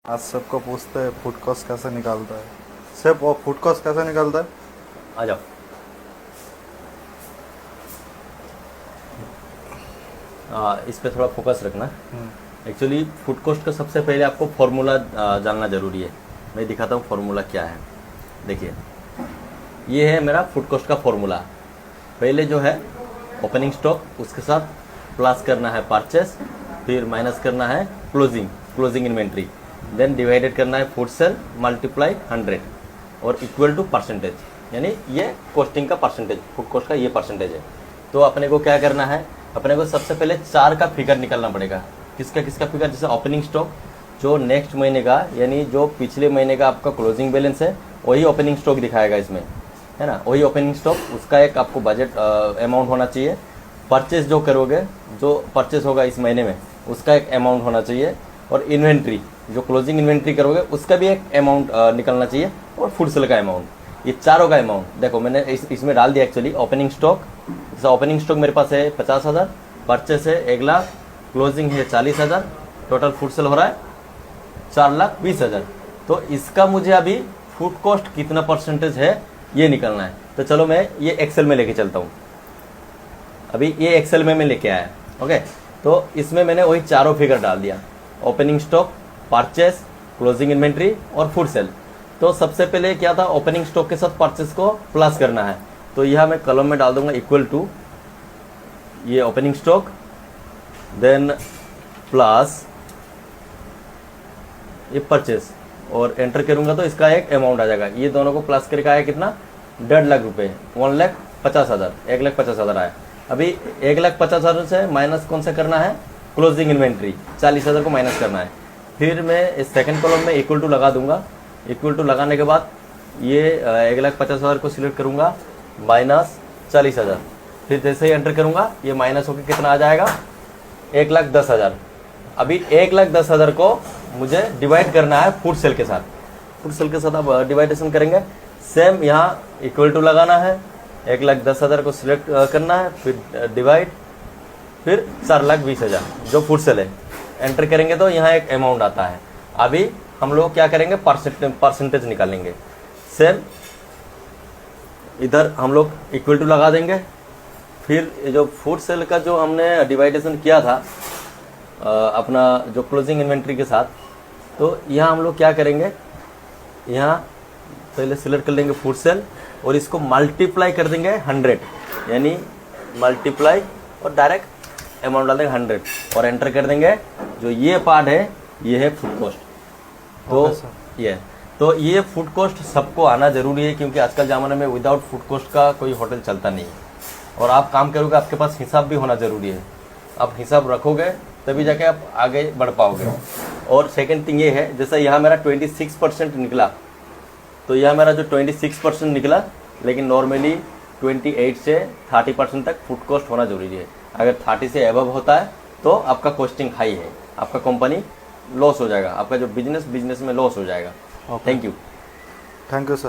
आज सबको पूछते हैं फूड कॉस्ट कैसे निकालता है। सिर्फ वो फूड कॉस्ट कैसे निकालता है। आ जाओ। इस पे थोड़ा फोकस रखना। एक्चुअली फूड कॉस्ट का सबसे पहले आपको फॉर्मूला जानना जरूरी है। मैं दिखाता हूँ फॉर्मूला क्या है। देखिए, ये है मेरा फूड कॉस्ट का फॉर्मूला। पहले जो है ओपनिंग स्टॉक, उसके साथ प्लस करना है परचेस, फिर माइनस करना है क्लोजिंग इन्वेंट्री, देन डिवाइडेड करना है फूड सेल मल्टीप्लाई 100 और इक्वल टू परसेंटेज, यानी ये कॉस्टिंग का परसेंटेज, फूड कॉस्ट का ये परसेंटेज है। तो अपने को क्या करना है, अपने को सबसे पहले 4 का फिगर निकालना पड़ेगा। किसका किसका फिगर? जैसे ओपनिंग स्टॉक जो नेक्स्ट महीने का, यानी जो पिछले महीने का आपका क्लोजिंग बैलेंस है, वही ओपनिंग स्टॉक दिखाएगा इसमें, है ना। वही ओपनिंग स्टॉक, उसका एक आपको बजट अमाउंट होना चाहिए। परचेज जो करोगे, जो परचेज होगा इस महीने में, उसका एक अमाउंट होना चाहिए। और इन्वेंट्री, जो क्लोजिंग इन्वेंट्री करोगे, उसका भी एक अमाउंट निकलना चाहिए। और फूड सेल का अमाउंट, ये चारों का अमाउंट देखो मैंने इसमें डाल दिया। एक्चुअली ओपनिंग स्टॉक, जैसे ओपनिंग स्टॉक मेरे पास है 50,000, परचेस है 1,00,000, क्लोजिंग है 40,000, टोटल फूड सेल हो रहा है 4,20,000। तो इसका मुझे अभी फूड कॉस्ट कितना परसेंटेज है ये निकलना है। तो चलो मैं ये एक्सेल में लेके चलता हूँ। अभी ये एक्सेल में मैं लेके आया। ओके, तो इसमें मैंने वही चारों फिगर डाल दिया, opening stock, purchase, closing inventory और फूड सेल। तो सबसे पहले क्या था, ओपनिंग स्टॉक के साथ परचेस को प्लस करना है। तो यह मैं कॉलम में डाल दूंगा इक्वल टू ये ओपनिंग स्टॉक, देन प्लस ये परचेस, और एंटर करूंगा तो इसका एक अमाउंट आ जाएगा। ये दोनों को प्लस करके आया कितना, 1.5 लाख रुपए, 1,50,000, 1,50,000 आया। अभी 1,50,000 से माइनस कौन सा करना है, क्लोजिंग इन्वेंट्री 40,000 को माइनस करना है। फिर मैं इस सेकंड कॉलम में इक्वल टू लगा दूंगा। इक्वल टू लगाने के बाद ये 1,50,000 को सिलेक्ट करूंगा, माइनस 40,000। फिर जैसे ही एंटर करूंगा ये माइनस होकर कितना आ जाएगा, 1,10,000। अभी 1,10,000 को मुझे डिवाइड करना है फूड सेल के साथ। फूड सेल के साथ अब डिवाइडेशन करेंगे। सेम यहाँ इक्वल टू लगाना है, 1,10,000 को सिलेक्ट करना है, फिर डिवाइड, फिर 4,20,000 जो फूड सेल है। एंटर करेंगे तो यहाँ एक अमाउंट आता है। अभी हम लोग क्या करेंगे, परसेंटेज निकालेंगे। सेम इधर हम लोग इक्वल टू लगा देंगे। फिर जो फूड सेल का जो हमने डिवाइडेशन किया था अपना जो क्लोजिंग इन्वेंट्री के साथ, तो यहाँ हम लोग क्या करेंगे, यहाँ पहले सिलेक्ट कर लेंगे फूड सेल और इसको मल्टीप्लाई कर देंगे 100, यानी मल्टीप्लाई और डायरेक्ट अमाउंट डाल देंगे 100 और एंटर कर देंगे। जो ये पार्ट है ये है फूड कॉस्ट। तो ये फूड कॉस्ट सबको आना जरूरी है, क्योंकि आजकल ज़माने में विदाउट फूड कॉस्ट का कोई होटल चलता नहीं है। और आप काम करोगे, आपके पास हिसाब भी होना जरूरी है। आप हिसाब रखोगे तभी जाके आप आगे बढ़ पाओगे। और सेकंड थिंग ये है, जैसे यहाँ मेरा 26% निकला, तो यह मेरा जो 26% निकला, लेकिन नॉर्मली 28 से 30% तक फूड कॉस्ट होना जरूरी है। अगर 30 से एबव होता है तो आपका कॉस्टिंग हाई है, आपका कंपनी लॉस हो जाएगा, आपका जो बिजनेस में लॉस हो जाएगा। Thank you sir.